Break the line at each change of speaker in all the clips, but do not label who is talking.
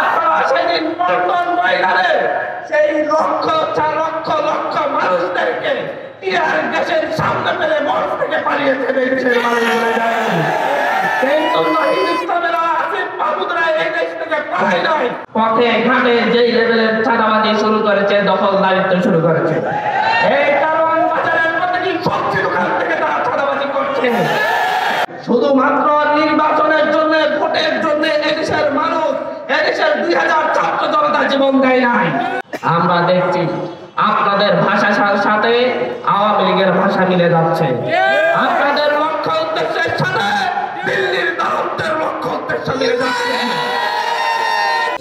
আপনারা সেদিন পল্টন ময়দানে সেই লক্ষ লক্ষ লক্ষ মানুষদেরকে টিয়ার গ্যাসের সামনে পেলে মঞ্চ থেকে পালিয়েছে দেশের মানুষগুলো যায়। কিন্তু নাহিদ ইসলামেরা আসিফ মাহমুদরা এই দেশ থেকে পালায় নাই। পথে ঘাটে যেই লেভেলের চাঁদাবাজি শুরু করেছে, দখলদারিত্ব শুরু করেছে, এই কারণ বাজারের প্রতিটি সবজি দোকান থেকে তারা চাঁদাবাজি করছে। শুধুমাত্র নির্বাচনের জন্য, ভোটের জন্য এদেশের মানুষ, এদেশের 2000 ছাত্র জনতা জীবন দেয় নাই। আমরা দেখছি আপনাদের ভাষার সাথে আওয়ামী লীগের ভাষা মিলে যাচ্ছে। আপনাদের লক্ষ্য উদ্দেশ্যের সাথে দিল্লির দারুণের লক্ষ্য উদ্দেশ্য মিলে যাচ্ছে।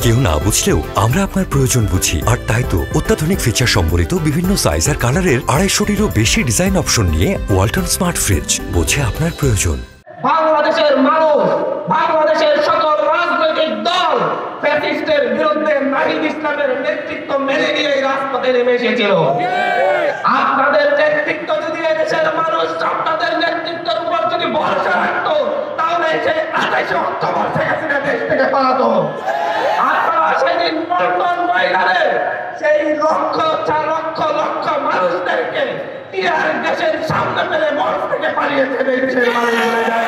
কেউ না বুঝলেও আমরা আপনার প্রয়োজন বুঝি, আর তাই তো অত্যাধুনিক ফিচার সম্বলিত বিভিন্ন সাইজ আর কালারের 250-টিরও বেশি ডিজাইন অপশন নিয়ে ওয়ালটন স্মার্ট ফ্রিজ বোঝে আপনার প্রয়োজন।
বাংলাদেশের মানুষ, বাংলাদেশের সকল রাজনৈতিক দল ফ্যাসিস্টের বিরুদ্ধে নাহিদ ইসলামের নেতৃত্ব মেনে নিয়ে রাজপথে নেমে এসেছিল। আপনাদের নেতৃত্ব যদি এদেশের মানুষ আপনাদের নেতৃত্বের উপর যদি ভরসা রাখতো, তাহলে সেই 28 অক্টোবর শেখ হাসিনা দেশ থেকে পালাতো। আপনারা সেদিন পল্টন ময়দানে সেই লক্ষ লক্ষ লক্ষ মানুষদেরকে টিয়ার গ্যাসের সামনে পেলে মঞ্চ থেকে পালিয়েছে দেশের মানুষগুলো যায়।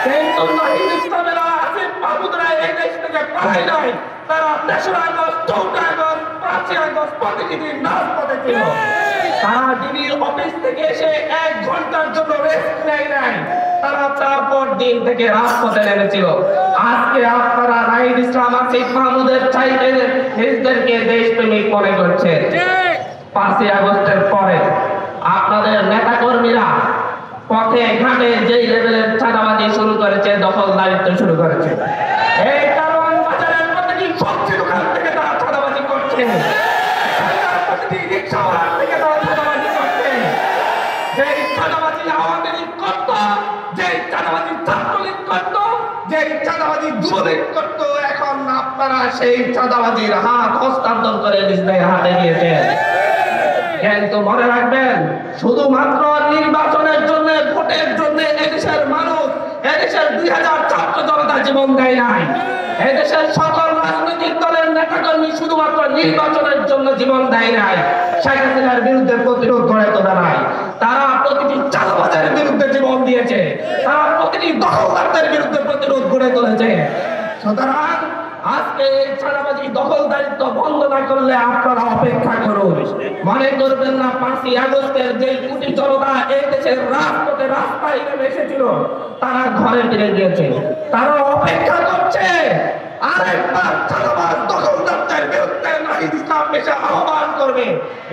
কিন্তু নাহিদ ইসলামেরা আসিফ মাহমুদরা এই দেশ থেকে পালায় নাই। তারা 3রা আগস্ট, 4ঠা আগস্ট, 5ই আগস্ট প্রতিটি দিন রাজপথে ছিল। তারা ডিবির অফিস থেকে এসে 1 ঘন্টার জন্য রেস্ট নেয় নাই। তারা তারপর দিন থেকে রাজপথে নেমেছিল। আজকে আপনারা নাহিদ ইসলাম, আসিফ মাহমুদের চাইতে নিজেদেরকে দেশপ্রেমিক মনে করছেন। 5ই আগস্টের পরে আপনাদের নেতা কর্মীরা পথে ঘাটে যেই লেভেলের চাঁদাবাজি শুরু করেছে, দখলদারিত্ব শুরু করেছে, এই কারণ বাজারের প্রতিটি সবজি দোকান থেকে তারা চাঁদাবাজি করছে, প্রতিটি রিক্সাওয়ালার থেকে তারা চাঁদাবাজি করছে। যেই চাঁদাবাজি আওয়ামী লীগ করত, যেই চাঁদাবাজি ছাত্রলীগ করত, যেই চাঁদাবাজি যুবলীগ করত, এখন আপনারা সেই চাঁদাবাজির হাত হস্তান্তর করে নিজেদের হাতে নিয়েছেন। কিন্তু মনে রাখবেন, শুধুমাত্র নির্বাচনের জন্য, ভোটের জন্য এদেশের মানুষ, এদেশের 2000 ছাত্র জনতা জীবন দেয় নাই। এদেশের সকল রাজনৈতিক দলের নেতাকর্মী শুধুমাত্র নির্বাচনের জন্য জীবন দেয় নাই, শেখ হাসিনার বিরুদ্ধে প্রতিরোধ গড়ে তোলা নাই। তারা প্রতিটি চাঁদাবাজের বিরুদ্ধে জীবন দিয়েছে, তারা প্রতিটি দখলদারদের বিরুদ্ধে প্রতিরোধ গড়ে তুলেছে। সুতরাং আজকে এই চাঁদাবাজি, দখলদারিত্ব বন্ধ না করলে আপনারা অপেক্ষা করুন। মনে করবেন না 5ই আগস্টের যে কোটি জনতা এই দেশের রাজপথে রাস্তায় নেমে এসেছিল, তারা ঘরে ফিরে গিয়েছে, তারা অপেক্ষা করছে আরেকবার চাঁদাবাজ দখলদারদের বিরুদ্ধে নাহিদ ইসলাম এসে আহ্বান করবে।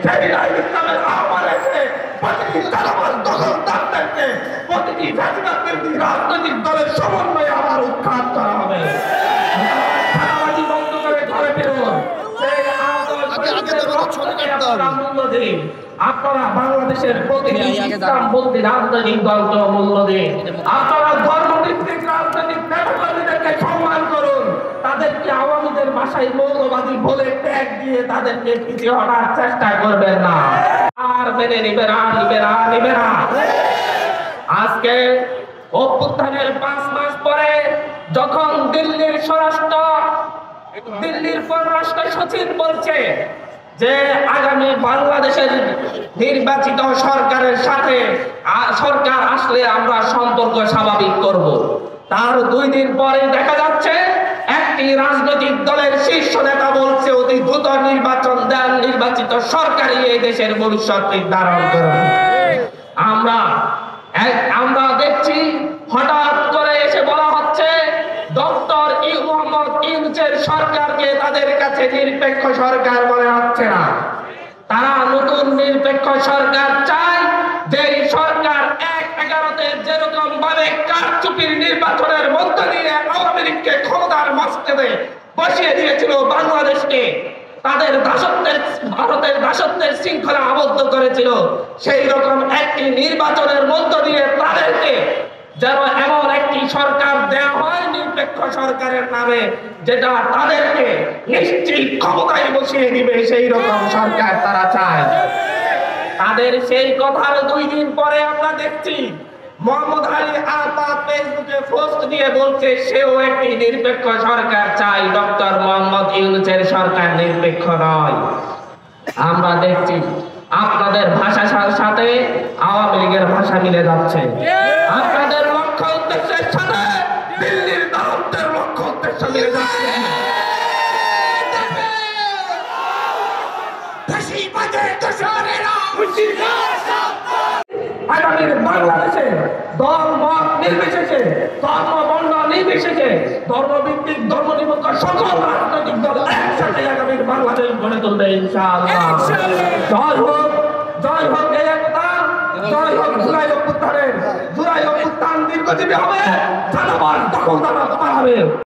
সেই নাহিদ ইসলামের আহ্বান এসে প্রতিটি চাঁদাবাজ দখলদারদেরকে, প্রতিটি ফ্যাসিবাদ বিরোধী রাজনৈতিক দলের সমন্বয়ে আবার উৎখাত করা হবে। আপনারা বাংলাদেশের প্রতিটি ইসলামপন্থী রাজনৈতিক দলকে মূল্য দিন। আপনারা ধর্মভিত্তিক রাজনৈতিক নেতাকর্মীদেরকে সম্মান করুন। তাদেরকে আওয়ামীদের ভাষায় মৌলবাদী বলে ট্যাগ দিয়ে তাদেরকে পিছিয়ে হটার চেষ্টা করবেন না। আর মেনে নিবে না, নিবে না, নিবে না। আজকে অভ্যুত্থানের 5 মাস পরে যখন দিল্লির পররাষ্ট্র সচিব বলছে যে আগামী বাংলাদেশের নির্বাচিত সরকারের সাথে সরকার আসলে আমরা সম্পর্ক স্বাভাবিক করব, তার 2 দিন পরে দেখা যাচ্ছে একটি রাজনৈতিক দলের শীর্ষ নেতা বলছে অতি দ্রুত নির্বাচন দেন, নির্বাচিত সরকারই এই দেশের ভবিষ্যৎ নির্ধারণ করবে। আমরা দেখছি হঠাৎ করে এসে বলা হচ্ছে ডক্টর মোহাম্মদ ইউনূসের সরকারকে তাদের কাছে নিরপেক্ষ সরকার মনে হচ্ছে না। তারা নতুন নিরপেক্ষ সরকার চায়, যেই সরকার 1/11-তে যেরকম ভাবে কারচুপির নির্বাচনের মধ্য দিয়ে আওয়ামী লীগকে ক্ষমতার মস্তকে বসিয়ে দিয়েছিল, বাংলাদেশকে তাদের ভারতের দাসত্বের শৃঙ্খলা আবদ্ধ করেছিল, সেই রকম একটি নির্বাচনের মধ্য দিয়ে তাদেরকে যেন এমন একটি সরকার দেওয়া হয় নিরপেক্ষ সরকারের নামে, যেটা তাদেরকে নিশ্চিত ক্ষমতায় বসিয়ে দিবে, সেই রকম সরকার তারা চায়। তাদের সেই কথার 2 দিন পরে আমরা দেখছি মোহাম্মদ আলী আতা ফেসবুকে পোস্ট দিয়ে বলছে সেও একটি নিরপেক্ষ সরকার চাই, ডক্টর ইউনূসের সরকার নিরপেক্ষ নয়। আমরা দেখছি আপনাদের ভাষার সাথে আওয়ামী লীগের ভাষা মিলে যাচ্ছে। আপনাদের লক্ষ্য উদ্দেশ্যের সাথে দিল্লির দালালদের লক্ষ্য উদ্দেশ্য মিলে যাচ্ছে। আগামীর বাংলাদেশে দল মত নির্বিশেষে, ধর্ম বর্ণ নির্বিশেষে, ধর্মভিত্তিক ধর্মনিরপেক্ষ সকল রাজনৈতিক দল একসাথে আগামীর বাংলাদেশ গড়ে তুলবে ইনশাআল্লাহ। জয় হোক এই একতা, জয় হোক জুলাই অভ্যুত্থানের। জুলাই অভ্যুত্থান দীর্ঘজীবী হবে, জানাবার দখলদার হবে।